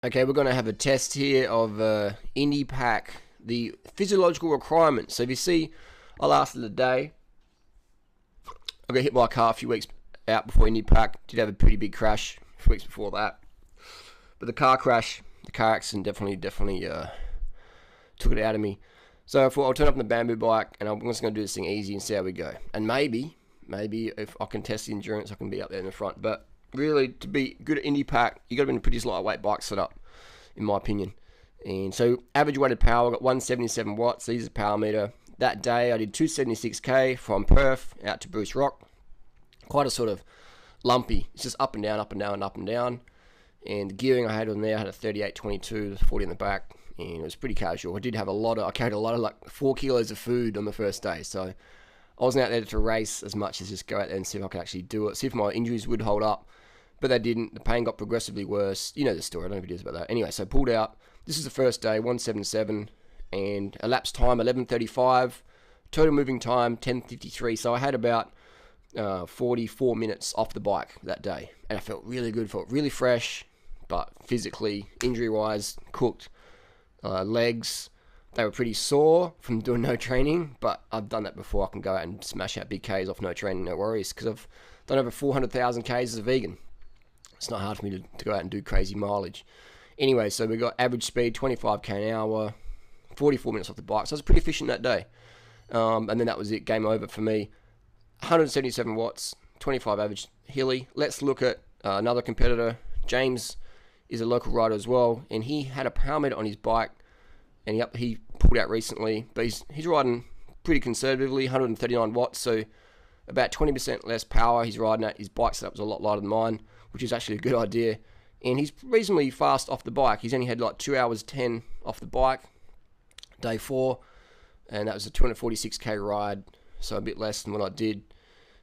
Okay, we're going to have a test here of Indipac, the physiological requirements. So if you see, I lasted a day. I got hit by a car a few weeks out before Indipac. Did have a pretty big crash a few weeks before that. But the car accident definitely took it out of me. So I thought I'll turn up on the bamboo bike and I'm just going to do this thing easy and see how we go. And maybe if I can test the endurance, I can be up there in the front. But really, to be good at Indipac, you got to be in a pretty lightweight bike setup, in my opinion. And so, average weighted power, I got 177 watts. These are power meter. That day, I did 276k from Perth out to Bruce Rock. Quite a sort of lumpy. It's just up and down, up and down, up and down. And the gearing I had on there, I had a 3822, 40 in the back, and it was pretty casual. I carried a lot of like 4 kilos of food on the first day, so I wasn't out there to race as much as just go out there and see if I could actually do it, see if my injuries would hold up. But they didn't. The pain got progressively worse. You know the story. I don't know videos about that. Anyway, so pulled out. This is the first day, 177, and elapsed time 11:35. Total moving time 10:53. So I had about 44 minutes off the bike that day, and I felt really good. Felt really fresh, but physically, injury-wise, cooked. Legs, they were pretty sore from doing no training, but I've done that before. I can go out and smash out big Ks off no training, no worries, because I've done over 400,000 Ks as a vegan. It's not hard for me to go out and do crazy mileage. Anyway, so we got average speed, 25k an hour, 44 minutes off the bike. So I was pretty efficient that day. And then that was it, game over for me. 177 watts, 25 average hilly. Let's look at another competitor. James is a local rider as well, and he had a power meter on his bike, and he pulled out recently, but he's riding pretty conservatively, 139 watts, so about 20% less power he's riding at. His bike setup was a lot lighter than mine, which is actually a good idea. And he's reasonably fast off the bike. He's only had like 2 hours 10 off the bike, day 4, and that was a 246k ride, so a bit less than what I did.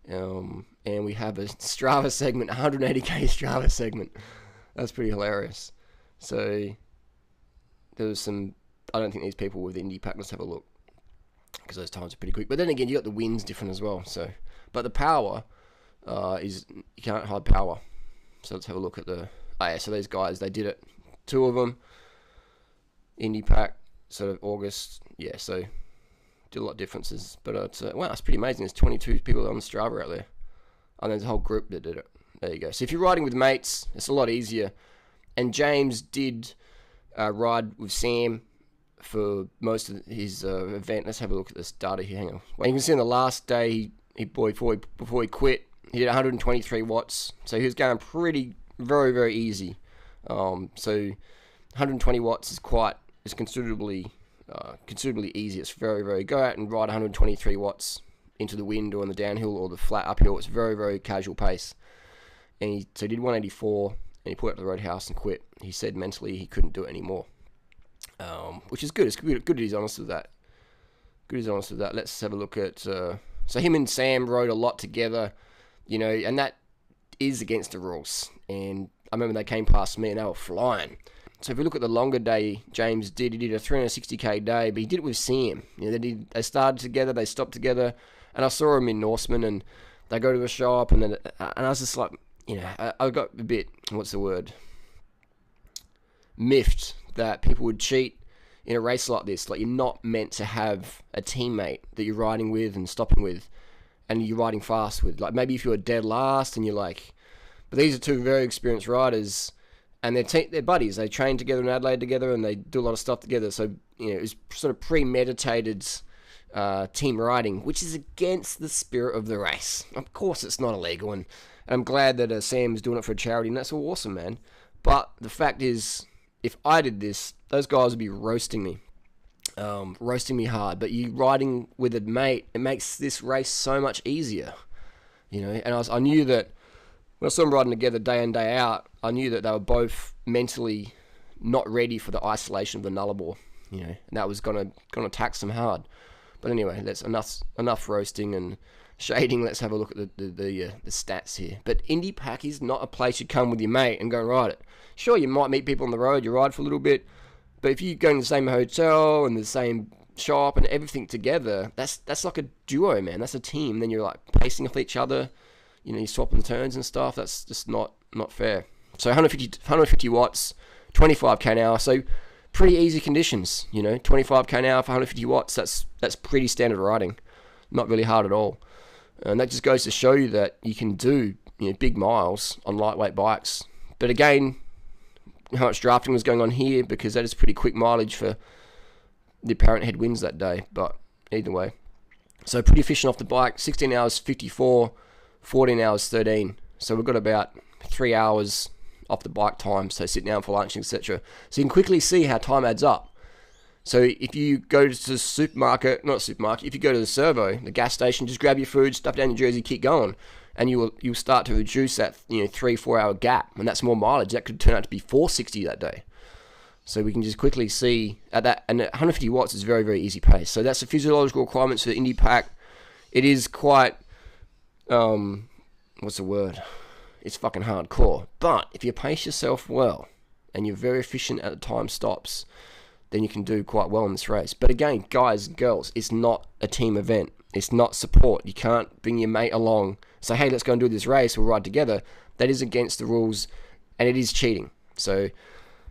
And we have a Strava segment, 180k Strava segment. That's pretty hilarious. So there was some. I don't think these people with Indipac. Let's have a look, because those times are pretty quick. But then again, you got the winds different as well. So, but the power is, you can't hide power. So let's have a look at the. Oh yeah, so these guys, they did it. 2 of them. Indipac, sort of August. Yeah, so did a lot of differences. But it's wow, it's pretty amazing. There's 22 people on Strava out there, and there's a whole group that did it. There you go. So if you're riding with mates, it's a lot easier. And James did ride with Sam for most of his event. Let's have a look at this data here. Hang on. Well, you can see on the last day, before he quit, he did 123 watts. So he was going very, very easy. So 120 watts is considerably easy. It's very, very. Go out and ride 123 watts into the wind or on the downhill or the flat uphill. It's very, very casual pace. And so he did 184, and he put it up to the roadhouse and quit. He said mentally he couldn't do it anymore, which is good. It's good that he's honest with that. Let's have a look at. So him and Sam rode a lot together, and that is against the rules. And I remember they came past me and they were flying. So if we look at the longer day James did, he did a 360k day, but he did it with Sam. They started together, they stopped together, and I saw him in Norseman, and they go to the shop, and I was just like. I got a bit, what's the word, miffed that people would cheat in a race like this. Like, you're not meant to have a teammate that you're riding with and stopping with, and you're riding fast with. Like, maybe if you're dead last and you're like, but these are 2 very experienced riders, and they're buddies. They train together in Adelaide together, and they do a lot of stuff together. So, it was sort of premeditated team riding, which is against the spirit of the race. Of course, it's not illegal, and I'm glad that Sam's doing it for a charity, and that's all awesome, man. But the fact is, if I did this, those guys would be roasting me hard. But you riding with a mate, it makes this race so much easier, And I knew that when I saw them riding together day in, day out, I knew that they were both mentally not ready for the isolation of the Nullarbor, and that was gonna tax them hard. But anyway, that's enough roasting and shading. Let's have a look at the stats here. But Indipac is not a place you come with your mate and go and ride it. Sure, you might meet people on the road, you ride for a little bit, but if you go in the same hotel and the same shop and everything together, that's like a duo, man. That's a team. Then you're like pacing off each other. You're swapping turns and stuff. That's just not fair. So 150 watts, 25k an hour. So pretty easy conditions, 25k an hour for 150 watts. That's pretty standard riding, not really hard at all. And that just goes to show you that you can do big miles on lightweight bikes. But again, how much drafting was going on here, because that is pretty quick mileage for the apparent headwinds that day. But either way, so pretty efficient off the bike. 16 hours 54, 14 hours 13. So we've got about 3 hours off the bike time, so sit down for lunch, etc. So you can quickly see how time adds up. So if you go to the if you go to the servo, the gas station, just grab your food, stuff down your jersey, keep going, and you'll start to reduce that 3-4 hour gap, and that's more mileage. That could turn out to be 460 that day. So we can just quickly see at that, and 150 watts is very, very easy pace. So that's the physiological requirements for the Indipac. It is quite, what's the word? It's fucking hardcore. But if you pace yourself well and you're very efficient at the time stops, then you can do quite well in this race. But again, guys and girls, it's not a team event. It's not support. You can't bring your mate along, say, hey, let's go and do this race, we'll ride together. That is against the rules, and it is cheating. So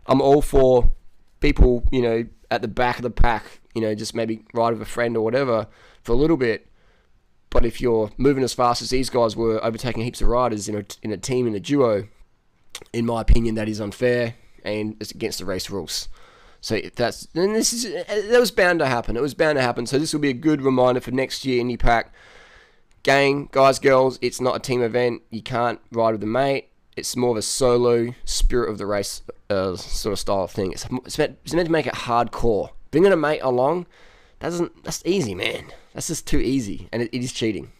I'm all for people, at the back of the pack, just maybe ride with a friend or whatever for a little bit. But if you're moving as fast as these guys were, overtaking heaps of riders in a team, in a duo, in my opinion, that is unfair, and it's against the race rules. So that was bound to happen. It was bound to happen. So this will be a good reminder for next year, Indipac. Gang, guys, girls, it's not a team event. You can't ride with a mate. It's more of a solo spirit of the race sort of style of thing. It's meant to make it hardcore. Bringing a mate along, that's easy, man. That's just too easy, and it is cheating.